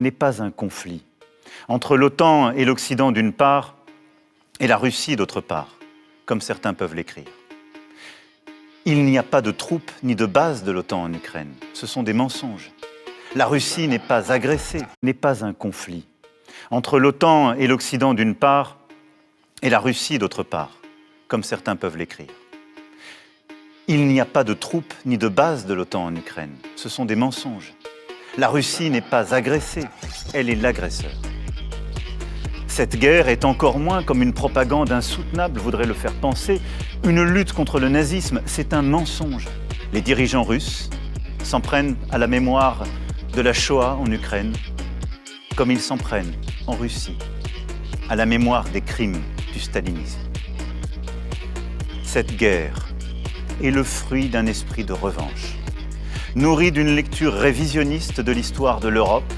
n'est pas un conflit entre l'OTAN et l'Occident d'une part et la Russie d'autre part, comme certains peuvent l'écrire. Il n'y a pas de troupes ni de bases de l'OTAN en Ukraine. Ce sont des mensonges. La Russie n'est pas agressée, n'est pas un conflit entre l'OTAN et l'Occident d'une part et la Russie d'autre part, comme certains peuvent l'écrire. Il n'y a pas de troupes ni de bases de l'OTAN en Ukraine. Ce sont des mensonges. La Russie n'est pas agressée, elle est l'agresseur. Cette guerre est encore moins, comme une propagande insoutenable voudrait le faire penser, une lutte contre le nazisme, c'est un mensonge. Les dirigeants russes s'en prennent à la mémoire de la Shoah en Ukraine, comme ils s'en prennent en Russie, à la mémoire des crimes du stalinisme. Cette guerre est le fruit d'un esprit de revanche, nourri d'une lecture révisionniste de l'histoire de l'Europe